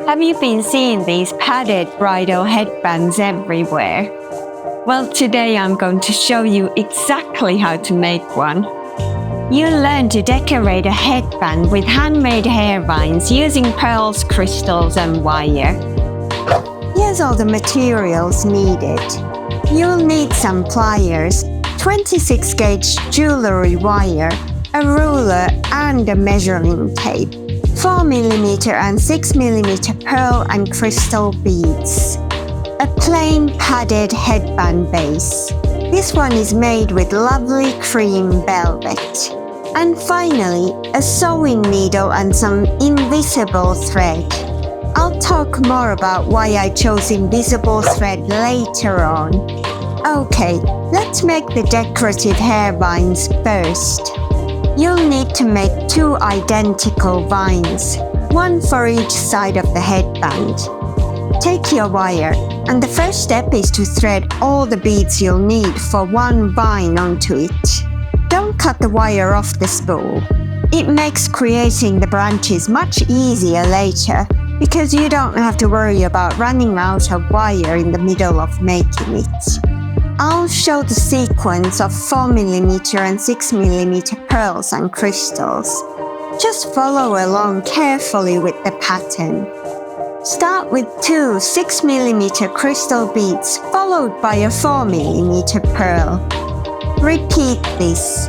Have you been seeing these padded bridal headbands everywhere? Well, today I'm going to show you exactly how to make one. You'll learn to decorate a headband with handmade hair vines using pearls, crystals and wire. Here's all the materials needed. You'll need some pliers, 26 gauge jewellery wire, a ruler and a measuring tape, 4mm and 6mm pearl and crystal beads. A plain padded headband base. This one is made with lovely cream velvet. And finally, a sewing needle and some invisible thread. I'll talk more about why I chose invisible thread later on. Okay, let's make the decorative hair vines first. You'll need to make 2 identical vines, one for each side of the headband. Take your wire, and the first step is to thread all the beads you'll need for one vine onto it. Don't cut the wire off the spool. It makes creating the branches much easier later because you don't have to worry about running out of wire in the middle of making it. I'll show the sequence of 4mm and 6mm pearls and crystals. Just follow along carefully with the pattern. Start with 2 6mm crystal beads followed by a 4mm pearl. Repeat this.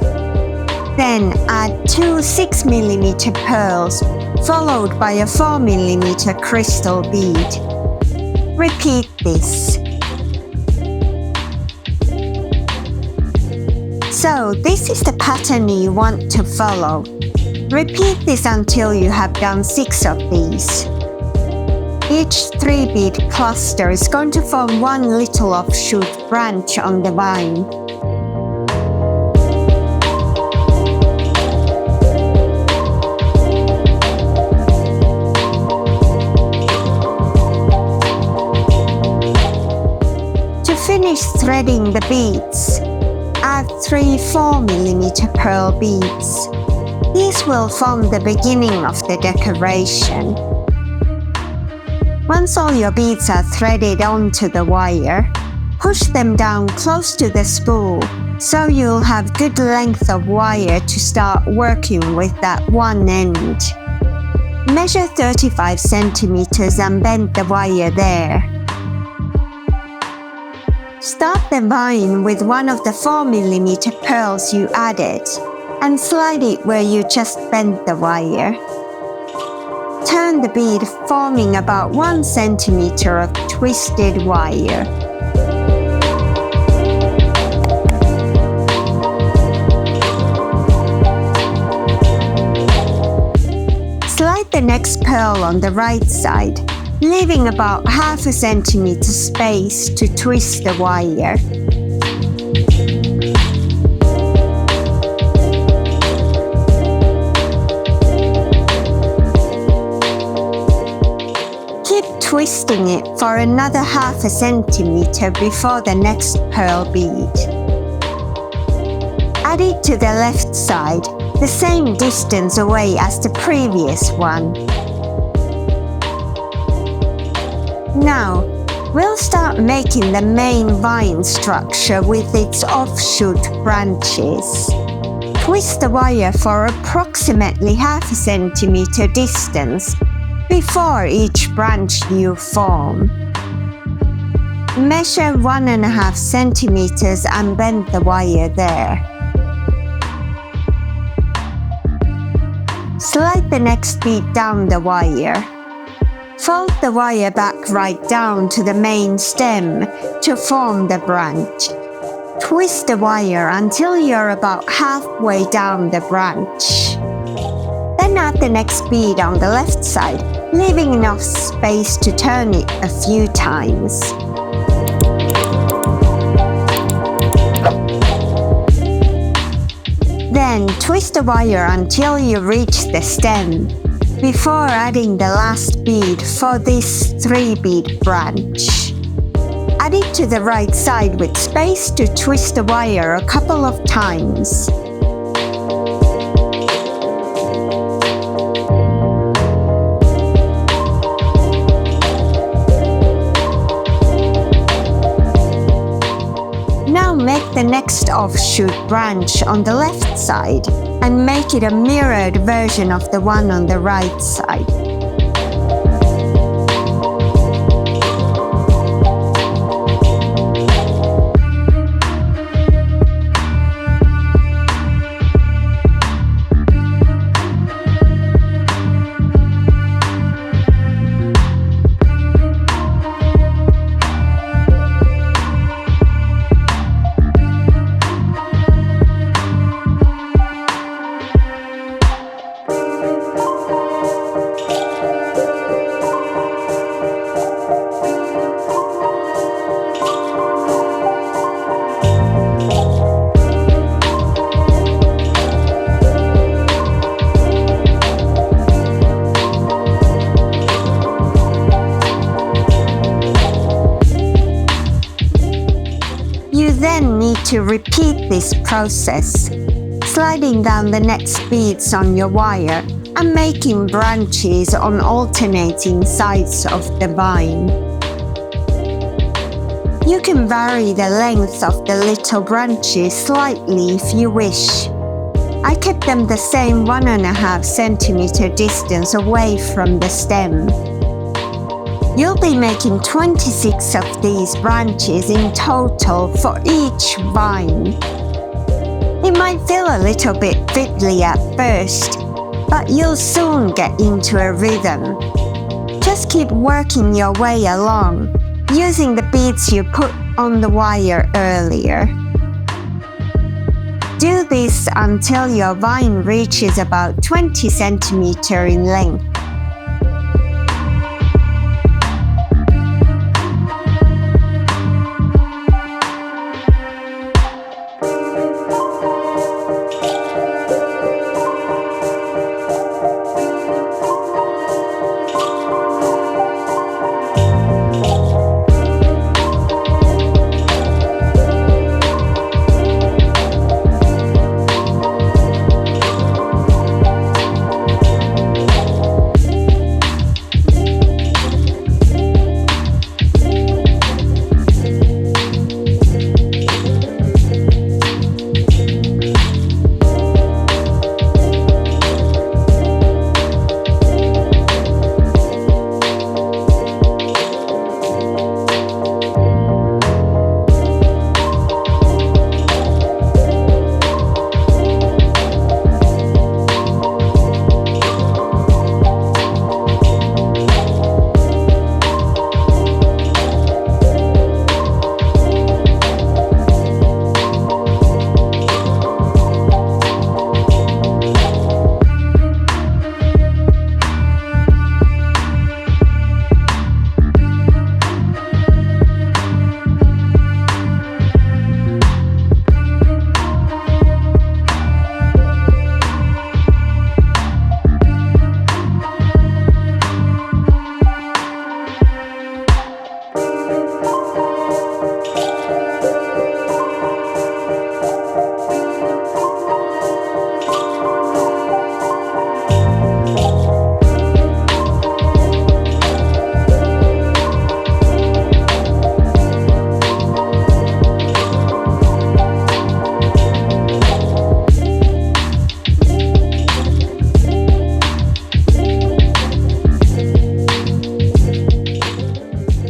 Then add 2 6mm pearls followed by a 4mm crystal bead. Repeat this. So this is the pattern you want to follow. Repeat this until you have done 6 of these. Each 3-bead cluster is going to form one little offshoot branch on the vine. To finish threading the beads, add 3 4mm pearl beads. These will form the beginning of the decoration. Once all your beads are threaded onto the wire, push them down close to the spool so you'll have good length of wire to start working with that one end. Measure 35 centimeters and bend the wire there. Start the vine with one of the 4mm pearls you added and slide it where you just bent the wire. Turn the bead forming about 1 centimeter of twisted wire. Slide the next pearl on the right side, leaving about ½ centimeter space to twist the wire. Twisting it for another ½ centimeter before the next pearl bead. Add it to the left side, the same distance away as the previous one. Now, we'll start making the main vine structure with its offshoot branches. Twist the wire for approximately ½ centimeter distance before each branch you form. Measure 1½ centimeters and bend the wire there. Slide the next bead down the wire. Fold the wire back right down to the main stem to form the branch. Twist the wire until you're about halfway down the branch. Then add the next bead on the left side, leaving enough space to turn it a few times. Then twist the wire until you reach the stem, before adding the last bead for this 3-bead branch. Add it to the right side with space to twist the wire a couple of times. the next offshoot branch on the left side and make it a mirrored version of the one on the right side. You then need to repeat this process, sliding down the next beads on your wire and making branches on alternating sides of the vine. You can vary the length of the little branches slightly if you wish. I kept them the same 1.5 centimeter distance away from the stem. You'll be making 26 of these branches in total for each vine. It might feel a little bit fiddly at first, but you'll soon get into a rhythm. Just keep working your way along, using the beads you put on the wire earlier. Do this until your vine reaches about 20 centimeters in length.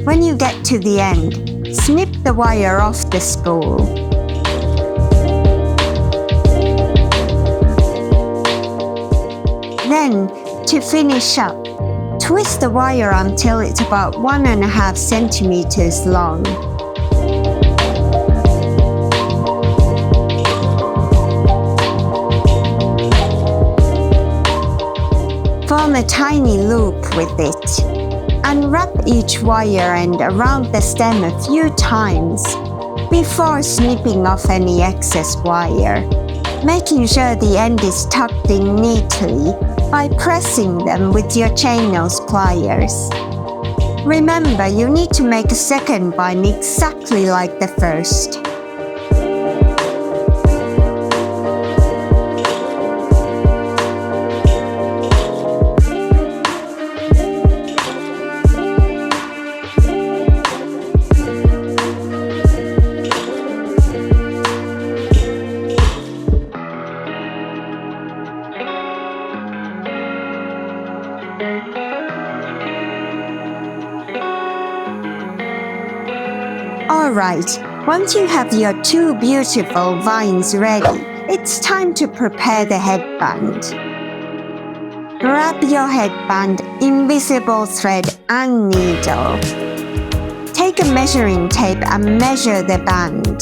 When you get to the end, snip the wire off the spool. Then, to finish up, twist the wire until it's about 1.5 centimeters long. Form a tiny loop with it, and wrap each wire end around the stem a few times before snipping off any excess wire, making sure the end is tucked in neatly by pressing them with your chain nose pliers. Remember, you need to make a second vine exactly like the first. Alright, once you have your two beautiful vines ready, it's time to prepare the headband. Grab your headband, invisible thread and needle. Take a measuring tape and measure the band.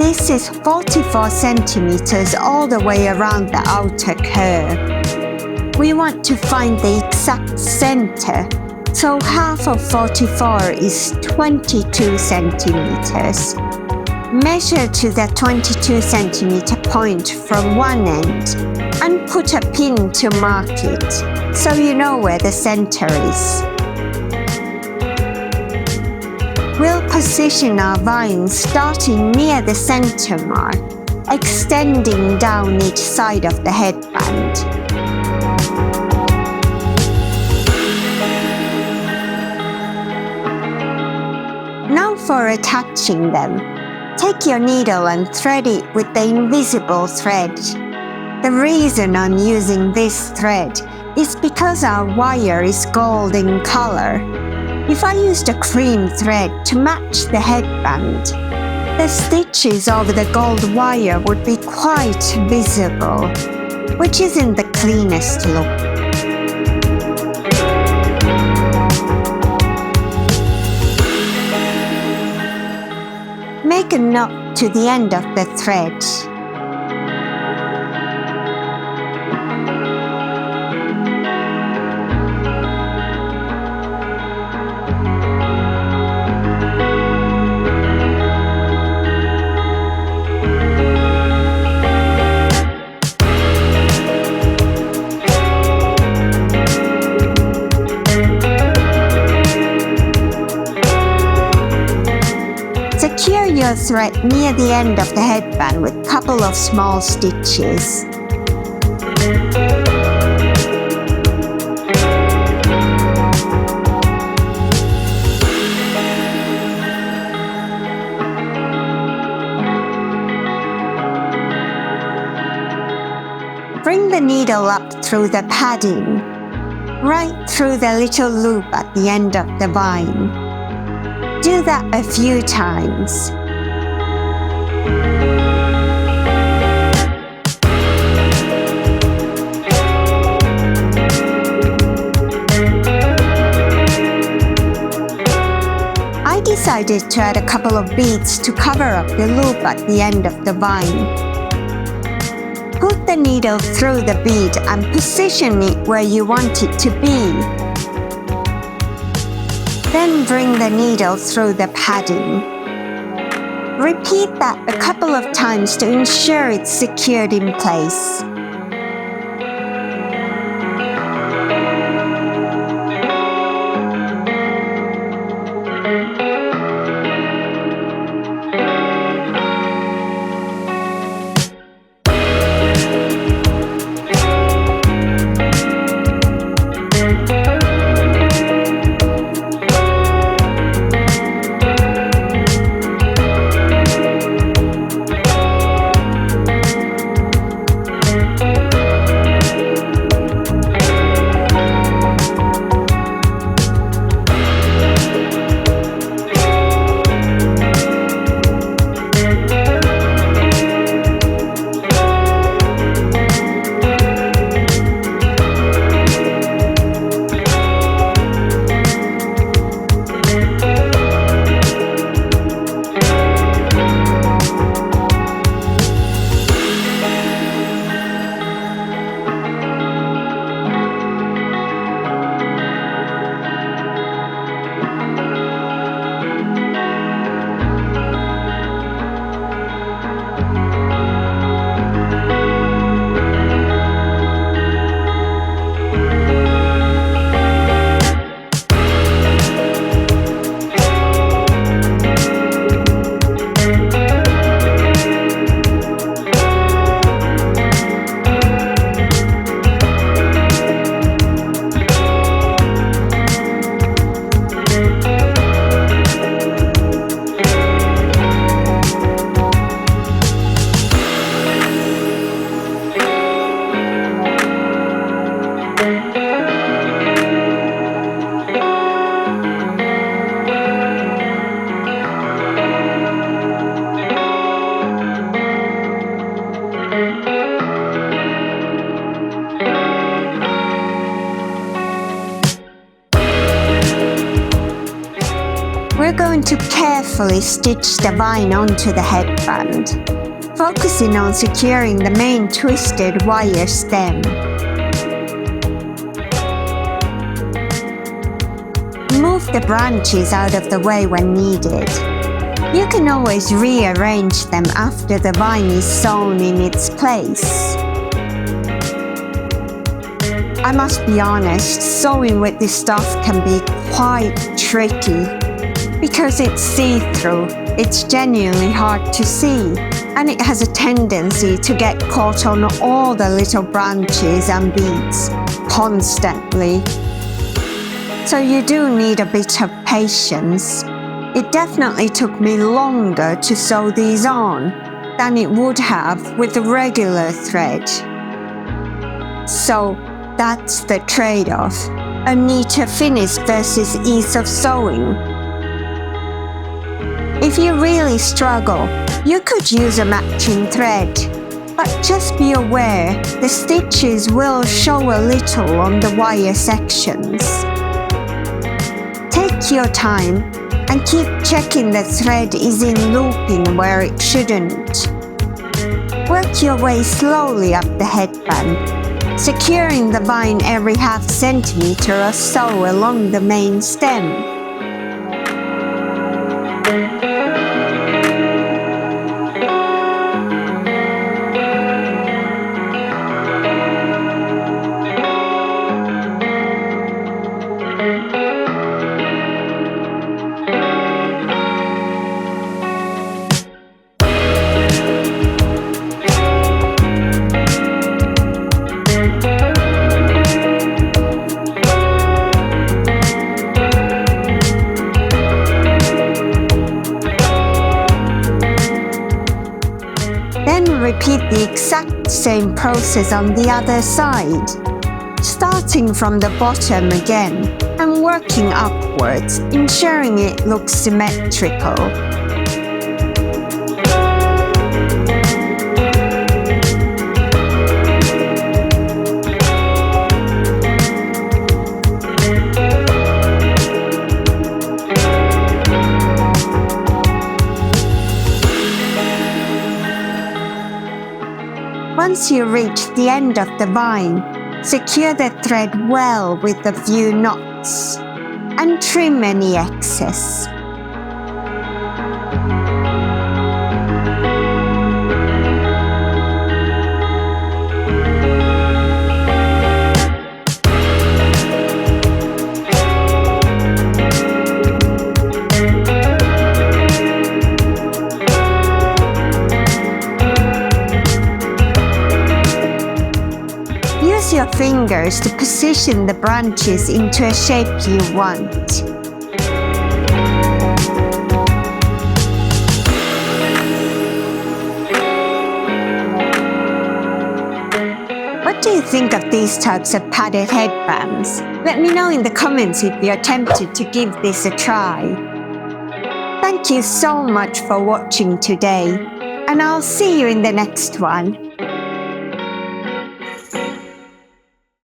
This is 44 centimeters all the way around the outer curve. We want to find the exact center, so half of 44 is 22 centimeters. Measure to the 22 centimeter point from one end and put a pin to mark it, so you know where the center is. We'll position our vines starting near the center mark, extending down each side of the headband. Now for attaching them. Take your needle and thread it with the invisible thread. The reason I'm using this thread is because our wire is gold in color. If I used a cream thread to match the headband, the stitches over the gold wire would be quite visible, which isn't the cleanest look. Make a knot to the end of the thread. Secure your thread near the end of the headband with a couple of small stitches. Bring the needle up through the padding, right through the little loop at the end of the vine. Do that a few times. I decided to add a couple of beads to cover up the loop at the end of the vine. Put the needle through the bead and position it where you want it to be. Then bring the needle through the padding. Repeat that a couple of times to ensure it's secured in place. We're going to carefully stitch the vine onto the headband, focusing on securing the main twisted wire stem. Move the branches out of the way when needed. You can always rearrange them after the vine is sewn in its place. I must be honest, sewing with this stuff can be quite tricky. Because it's see-through, it's genuinely hard to see, and it has a tendency to get caught on all the little branches and beads constantly. So you do need a bit of patience. It definitely took me longer to sew these on than it would have with the regular thread. So that's the trade-off, a neater finish versus ease of sewing. If you really struggle, you could use a matching thread, but just be aware the stitches will show a little on the wire sections. Take your time and keep checking the thread isn't looping where it shouldn't. Work your way slowly up the headband, securing the vine every ½ centimeter or so along the main stem. Then repeat the exact same process on the other side, starting from the bottom again and working upwards, ensuring it looks symmetrical. Once you reach the end of the vine, secure the thread well with a few knots and trim any excess. Use your fingers to position the branches into a shape you want. What do you think of these types of padded headbands? Let me know in the comments if you're tempted to give this a try. Thank you so much for watching today, and I'll see you in the next one.